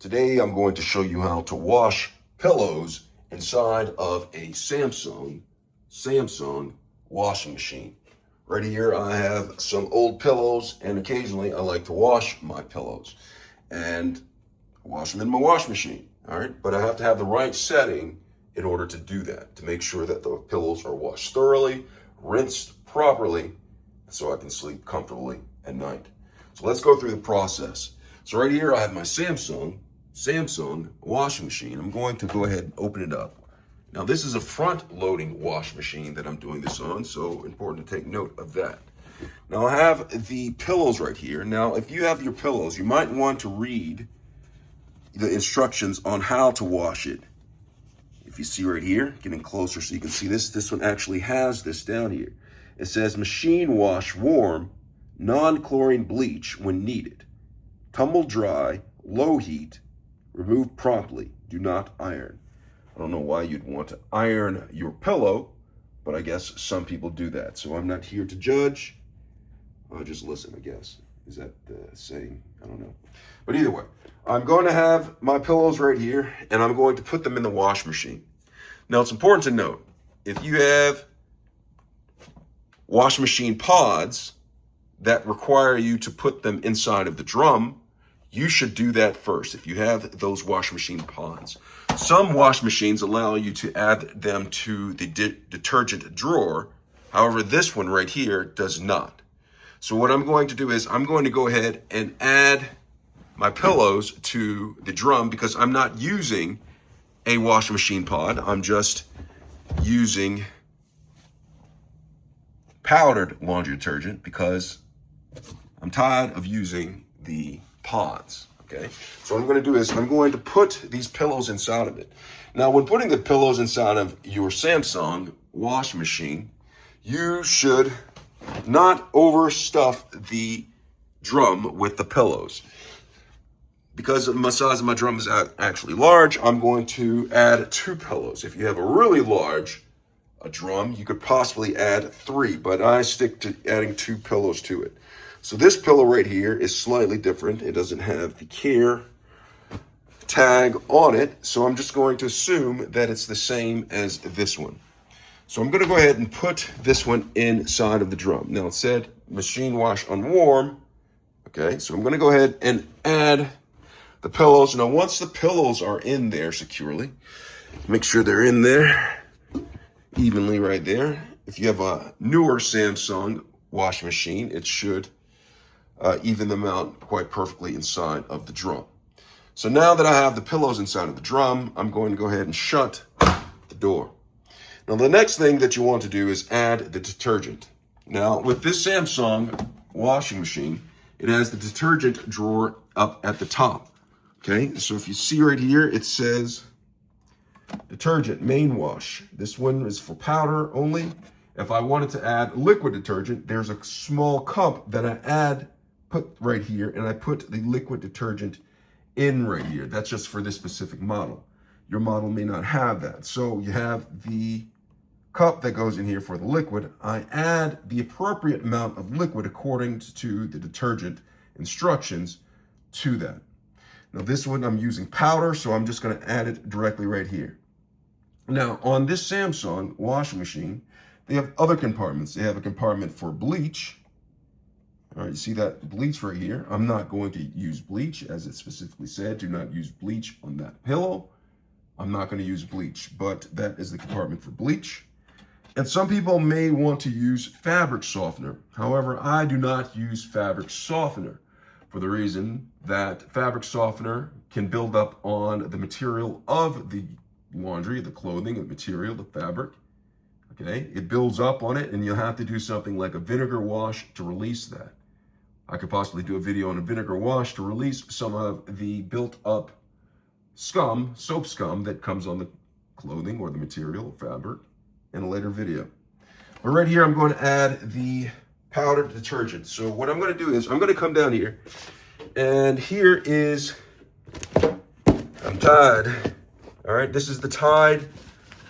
Today I'm going to show you how to wash pillows inside of a Samsung washing machine. Right here I have some old pillows, and occasionally I like to wash my pillows and wash them in my wash machine. All right, but I have to have the right setting in order to do that, to make sure that the pillows are washed thoroughly, rinsed properly, so I can sleep comfortably at night. So let's go through the process. So right here I have my Samsung washing machine. I'm going to go ahead and open it up. Now this is a front loading wash machine that I'm doing this on, so important to take note of that. Now I have the pillows right here. Now if you have your pillows, you might want to read the instructions on how to wash it. If you see right here, getting closer so you can see this one actually has this down here. It says machine wash warm, non-chlorine bleach when needed. Tumble dry, low heat, remove promptly, do not iron. I don't know why you'd want to iron your pillow, but I guess some people do that. So I'm not here to judge. I'll just listen, I guess. Is that the saying? I don't know. But either way, I'm going to have my pillows right here, and I'm going to put them in the wash machine. Now, it's important to note, if you have wash machine pods that require you to put them inside of the drum, you should do that first if you have those wash machine pods. Some wash machines allow you to add them to the detergent drawer. However, this one right here does not. So what I'm going to do is I'm going to go ahead and add my pillows to the drum because I'm not using a wash machine pod. I'm just using powdered laundry detergent because I'm tired of using the pods. Okay, so what I'm going to do is I'm going to put these pillows inside of it. Now, when putting the pillows inside of your Samsung wash machine, you should not overstuff the drum with the pillows. Because the size of my drum is actually large, I'm going to add 2 pillows. If you have a really large drum, you could possibly add 3, but I stick to adding 2 pillows to it. So this pillow right here is slightly different. It doesn't have the care tag on it, so I'm just going to assume that it's the same as this one. So I'm going to go ahead and put this one inside of the drum. Now it said machine wash on warm. Okay, so I'm going to go ahead and add the pillows. Now once the pillows are in there securely, make sure they're in there evenly right there. If you have a newer Samsung wash machine, it should even them out quite perfectly inside of the drum. So now that I have the pillows inside of the drum, I'm going to go ahead and shut the door. Now the next thing that you want to do is add the detergent. Now with this Samsung washing machine, it has the detergent drawer up at the top. Okay, so if you see right here, it says detergent main wash. This one is for powder only. If I wanted to add liquid detergent, there's a small cup that I put right here, and I put the liquid detergent in right here. That's just for this specific model. Your model may not have that. So you have the cup that goes in here for the liquid. I add the appropriate amount of liquid according to the detergent instructions to that. Now this one I'm using powder, so I'm just going to add it directly right here. Now on this Samsung washing machine, they have other compartments. They have a compartment for bleach. All right, you see that bleach right here? I'm not going to use bleach, as it specifically said, do not use bleach on that pillow. I'm not going to use bleach, but that is the compartment for bleach. And some people may want to use fabric softener. However, I do not use fabric softener for the reason that fabric softener can build up on the material of the laundry, the clothing, the material, the fabric. Okay, it builds up on it, and you'll have to do something like a vinegar wash to release that. I could possibly do a video on a vinegar wash to release some of the built up scum, soap scum that comes on the clothing or the material, fabric, in a later video. But right here, I'm going to add the powdered detergent. So what I'm going to do is I'm going to come down here, and here is, I'm Tide. All right, this is the Tide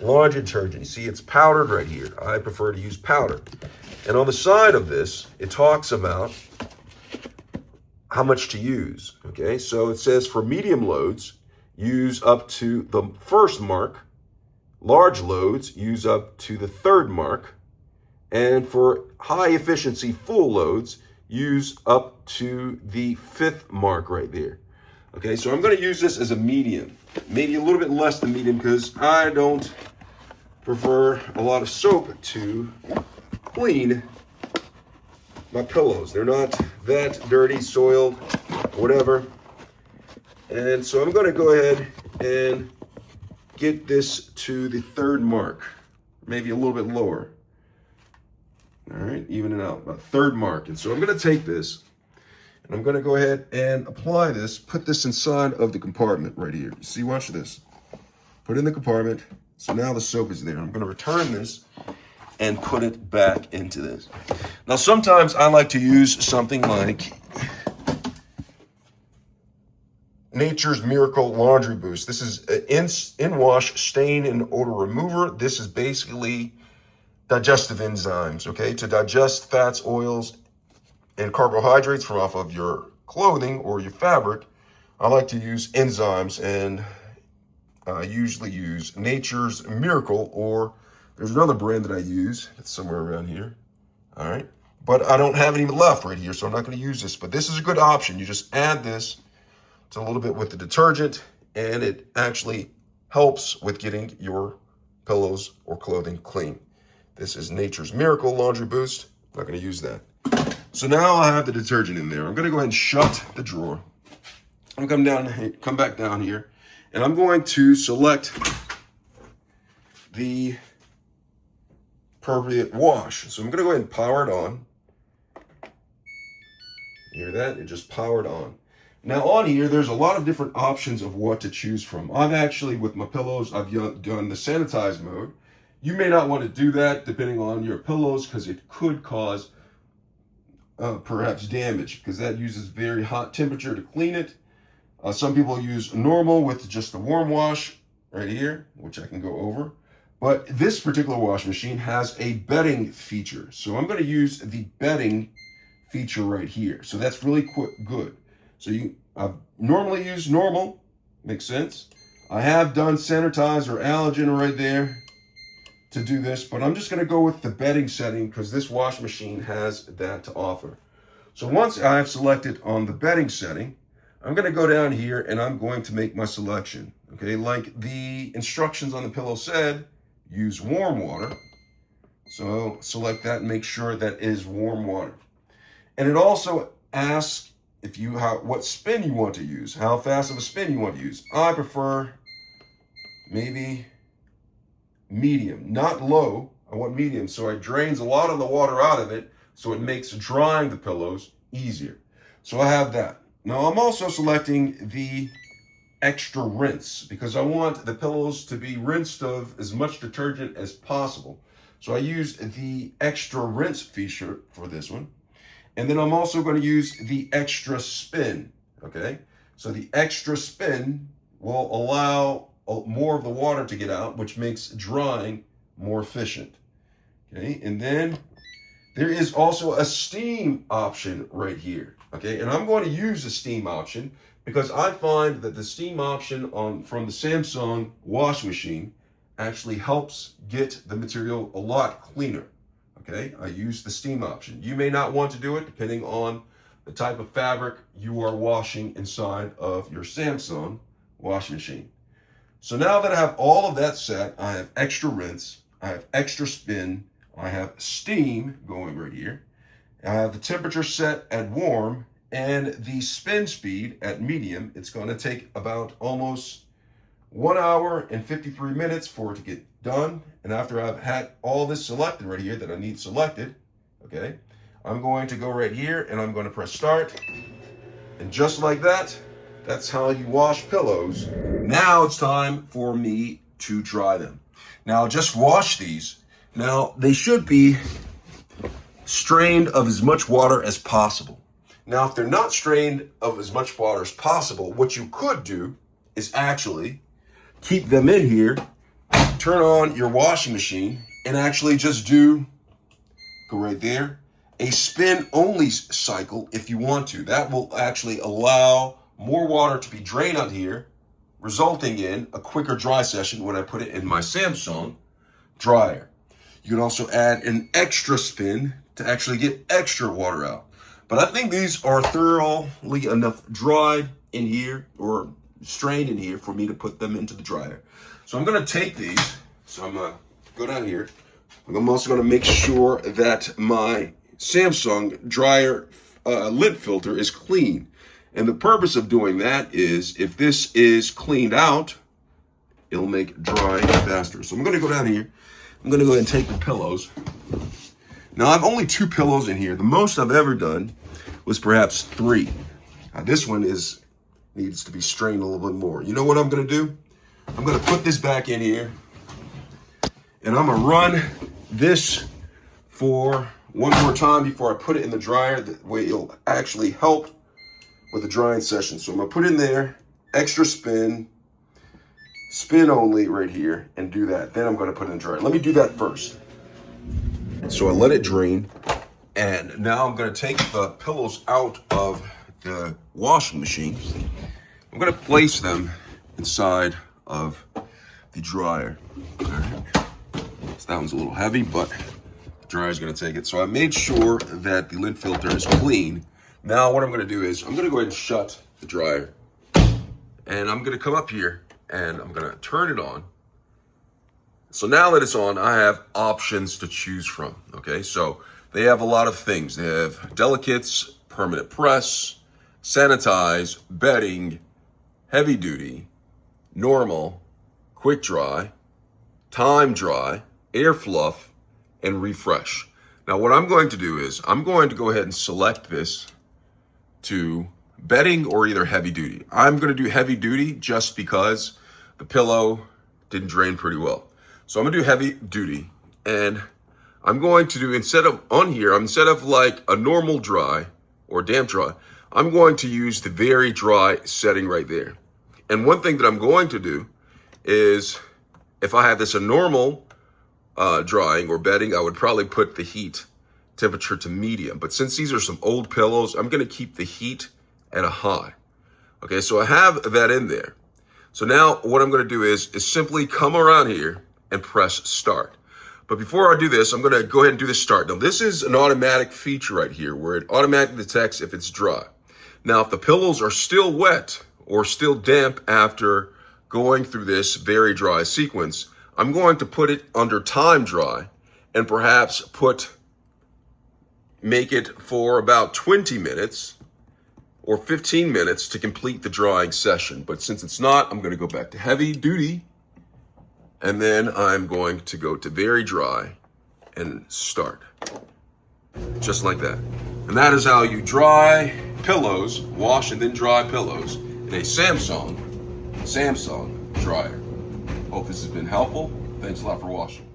laundry detergent. You see, it's powdered right here. I prefer to use powder. And on the side of this, it talks about how much to use. Okay, so it says for medium loads, use up to the first mark. Large loads, use up to the third mark. And for high efficiency full loads, use up to the fifth mark right there. Okay, so I'm going to use this as a medium, maybe a little bit less than medium because I don't prefer a lot of soap to clean my pillows. They're not that dirty, soiled, whatever. And so I'm going to go ahead and get this to the third mark, maybe a little bit lower. All right, even it out, about third mark. And so I'm going to take this and I'm going to go ahead and apply this, put this inside of the compartment right here. You see, watch this. Put it in the compartment. So now the soap is there. I'm going to return this and put it back into this. Now, sometimes I like to use something like Nature's Miracle Laundry Boost. This is an in-wash stain and odor remover. This is basically digestive enzymes, okay, to digest fats, oils, and carbohydrates from off of your clothing or your fabric. I like to use enzymes, and I usually use Nature's Miracle, or there's another brand that I use. It's somewhere around here. All right. But I don't have any left right here, so I'm not going to use this. But this is a good option. You just add this to a little bit with the detergent, and it actually helps with getting your pillows or clothing clean. This is Nature's Miracle Laundry Boost. I'm not going to use that. So now I have the detergent in there. I'm going to go ahead and shut the drawer. I'm going to come back down here, and I'm going to select the appropriate wash. So I'm going to go ahead and power it on. You hear that? It just powered on. Now on here, there's a lot of different options of what to choose from. I've actually, with my pillows, I've done the sanitize mode. You may not want to do that depending on your pillows because it could cause perhaps damage because that uses very hot temperature to clean it. Some people use normal with just the warm wash right here, which I can go over. But this particular wash machine has a bedding feature. So I'm going to use the bedding feature right here. So that's really good. So I normally use normal, makes sense. I have done sanitize or allergen right there to do this, but I'm just going to go with the bedding setting because this wash machine has that to offer. So once I have selected on the bedding setting, I'm going to go down here and I'm going to make my selection. Okay, like the instructions on the pillow said, use warm water. So select that and make sure that is warm water. And it also asks if you what spin you want to use, how fast of a spin you want to use. I prefer maybe medium, not low. I want medium, so it drains a lot of the water out of it, so it makes drying the pillows easier. So I have that. Now I'm also selecting the extra rinse because I want the pillows to be rinsed of as much detergent as possible. So I use the extra rinse feature for this one. And then I'm also going to use the extra spin, okay? So the extra spin will allow more of the water to get out, which makes drying more efficient, okay? And then there is also a steam option right here, okay? And I'm going to use the steam option because I find that the steam option from the Samsung wash machine actually helps get the material a lot cleaner. Okay, I use the steam option. You may not want to do it depending on the type of fabric you are washing inside of your Samsung wash machine. So now that I have all of that set, I have extra rinse, I have extra spin, I have steam going right here, I have the temperature set at warm, and the spin speed at medium. It's going to take about almost 1 hour and 53 minutes for it to get done. And after I've had all this selected right here that I need selected, okay, I'm going to go right here and I'm going to press start. And just like that, that's how you wash pillows. Now it's time for me to dry them. Now just wash these. Now they should be strained of as much water as possible. Now if they're not strained of as much water as possible, what you could do is actually keep them in here, turn on your washing machine, and actually just go right there a spin only cycle if you want to. That will actually allow more water to be drained out here, resulting in a quicker dry session when I put it in my Samsung dryer. You can also add an extra spin to actually get extra water out. But I think these are thoroughly enough dried in here or strained in here for me to put them into the dryer. So I'm gonna take these, so I'm gonna go down here. I'm also gonna make sure that my Samsung dryer lint filter is clean. And the purpose of doing that is if this is cleaned out, it'll make drying faster. So I'm gonna go down here. I'm gonna go ahead and take the pillows. Now I have only 2 pillows in here. The most I've ever done was perhaps 3. This one needs to be strained a little bit more. You know what I'm gonna do? I'm gonna put this back in here and I'm gonna run this for one more time before I put it in the dryer. That way it'll actually help with the drying session. So I'm gonna put in there, extra spin only right here, and do that. Then I'm gonna put it in the dryer. Let me do that first. So I let it drain, and now I'm gonna take the pillows out of the washing machine. I'm gonna place them inside of the dryer. All right. So that one's a little heavy, but the dryer's gonna take it. So I made sure that the lint filter is clean. Now what I'm gonna do is I'm gonna go ahead and shut the dryer, and I'm gonna come up here and I'm gonna turn it on. So now that it's on, I have options to choose from, okay? So they have a lot of things. They have delicates, permanent press, sanitize, bedding, heavy duty, normal, quick dry, time dry, air fluff, and refresh. Now what I'm going to do is I'm going to go ahead and select this to bedding or either heavy duty. I'm going to do heavy duty just because the pillow didn't drain pretty well. So I'm going to do heavy duty, and I'm going to do, instead of like a normal dry or damp dry, I'm going to use the very dry setting right there. And one thing that I'm going to do is, if I had this a normal drying or bedding, I would probably put the heat temperature to medium. But since these are some old pillows, I'm gonna keep the heat at a high. Okay, so I have that in there. So now what I'm gonna do is simply come around here and press start. But before I do this, I'm gonna go ahead and do the start. Now this is an automatic feature right here where it automatically detects if it's dry. Now if the pillows are still wet or still damp after going through this very dry sequence, I'm going to put it under time dry and perhaps make it for about 20 minutes or 15 minutes to complete the drying session. But since it's not, I'm going to go back to heavy duty, and then I'm going to go to very dry and start. Just like that. And that is how you dry pillows, wash and then dry pillows in a Samsung dryer. Hope this has been helpful. Thanks a lot for watching.